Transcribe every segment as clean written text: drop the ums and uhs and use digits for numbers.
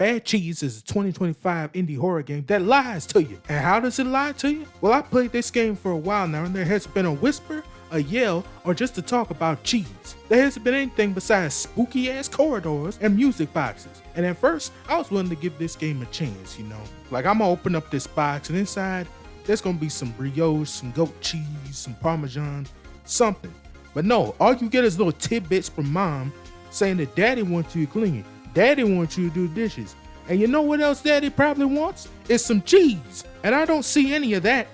Bad Cheese is a 2025 indie horror game that lies to you. And how does it lie to you? Well, I played this game for a while now, and there has been a whisper, a yell, or just a talk about cheese. There hasn't been anything besides spooky ass corridors and music boxes. And at first, I was willing to give this game a chance, you know. Like, I'm gonna open up this box, and inside, there's gonna be some brioche, some goat cheese, some parmesan, something. But no, all you get is little tidbits from mom saying that daddy wants you to clean, daddy wants you to do dishes. And you know what else daddy probably wants? It's some cheese. And I don't see any of that.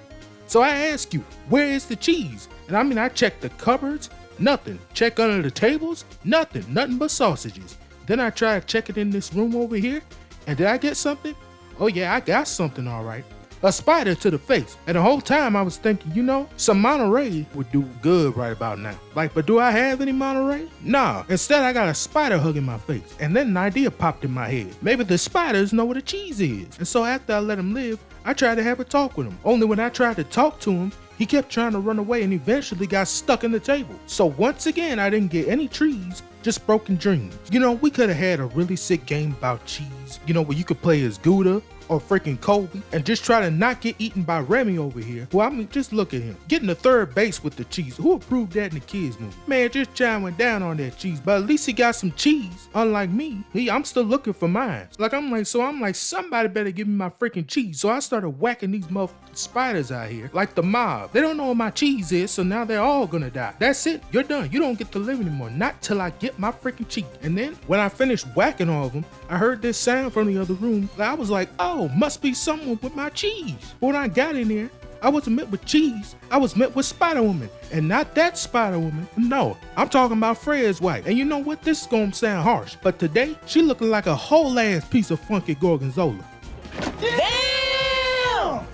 So I ask you, where is the cheese? And I mean, I checked the cupboards, nothing. Check under the tables, nothing but sausages. Then I try to check it in this room over here. And did I get something? Oh yeah, I got something all right. A spider to the face. And the whole time I was thinking, you know, some Monterey would do good right about now. Like, but do I have any Monterey? Nah, instead I got a spider hugging my face. And then an idea popped in my head. Maybe the spiders know what a cheese is. And so after I let him live, I tried to have a talk with him. Only when I tried to talk to him, he kept trying to run away and eventually got stuck in the table. So once again, I didn't get any trees, just broken dreams. You know, we could have had a really sick game about cheese, you know, where you could play as Gouda or freaking Kobe and just try to not get eaten by Remy over here. Well, I mean, just look at him. Getting the third base with the cheese. Who approved that in the kids movie? Man, just chowing down on that cheese. But at least he got some cheese. Unlike me, I'm still looking for mine. I'm like, somebody better give me my freaking cheese. So I started whacking these motherfucking spiders out here like the mob. They don't know where my cheese is, so now they're all gonna die. That's it. You're done. You don't get to live anymore. Not till I get my freaking cheese. And then when I finished whacking all of them, I heard this sound from the other room. I was like, oh, must be someone with my cheese. But when I got in there, I wasn't met with cheese. I was met with Spider Woman. And not that Spider Woman. No, I'm talking about Fred's wife. And you know what? This is gonna sound harsh, but today, she looking like a whole ass piece of funky gorgonzola. Damn!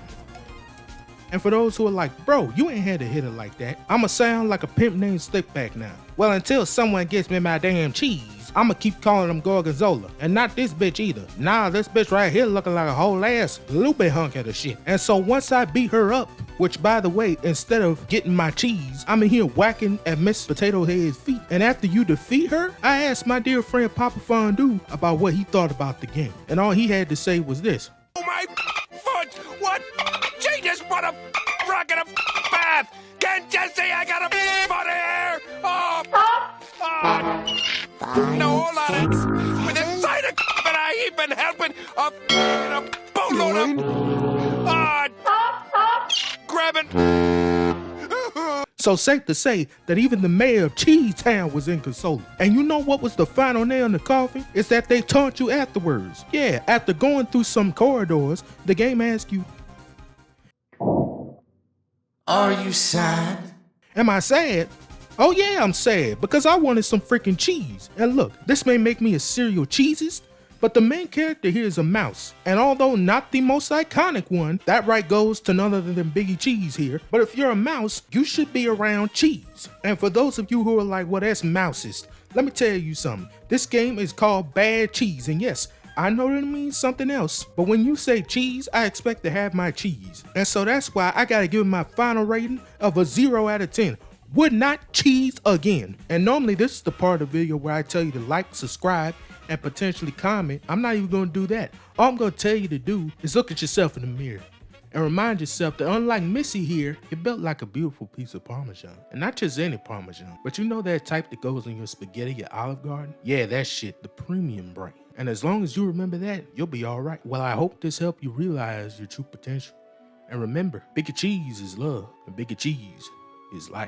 And for those who are like, bro, you ain't had to hit her like that, I'ma sound like a pimp named Slickback now. Well, until someone gets me my damn cheese, I'ma keep calling them gorgonzola. And not this bitch either. Nah, this bitch right here looking like a whole ass loopy hunk of the shit. And so once I beat her up, which by the way, instead of getting my cheese, I'm in here whacking at Miss Potato Head's feet. And after you defeat her, I asked my dear friend Papa Fondue about what he thought about the game. And all he had to say was this. Oh my foot! What? Jesus, what a rocket a bath! Can't you see I got a foot here? Oh! No, hold on. With a side of and I even helping a boatload of grabbing. So safe to say that even the mayor of Cheese Town was inconsolable. And you know what was the final nail in the coffin? It's that they taunt you afterwards. Yeah, after going through some corridors, the game asks you, Are you sad? am I sad? Oh yeah, I'm sad because I wanted some freaking cheese. And look, this may make me a serial cheesist, but the main character here is a mouse. And although not the most iconic one, that right goes to none other than Biggie Cheese here. But if you're a mouse, you should be around cheese. And for those of you who are like, well, that's mousist, let me tell you something. This game is called Bad Cheese. And yes, I know that it means something else, but when you say cheese, I expect to have my cheese. And so that's why I gotta give it my final rating of a 0 out of 10. Would not cheese again. And normally this is the part of the video where I tell you to like, subscribe, and potentially comment. I'm not even gonna do that. All I'm gonna tell you to do is look at yourself in the mirror and remind yourself that unlike Missy here, you're built like a beautiful piece of Parmesan. And not just any Parmesan, but you know that type that goes in your spaghetti, your Olive Garden? Yeah, that shit, the premium brand. And as long as you remember that, you'll be all right. Well, I hope this helped you realize your true potential. And remember, Biggie Cheese is love, and Biggie Cheese is life.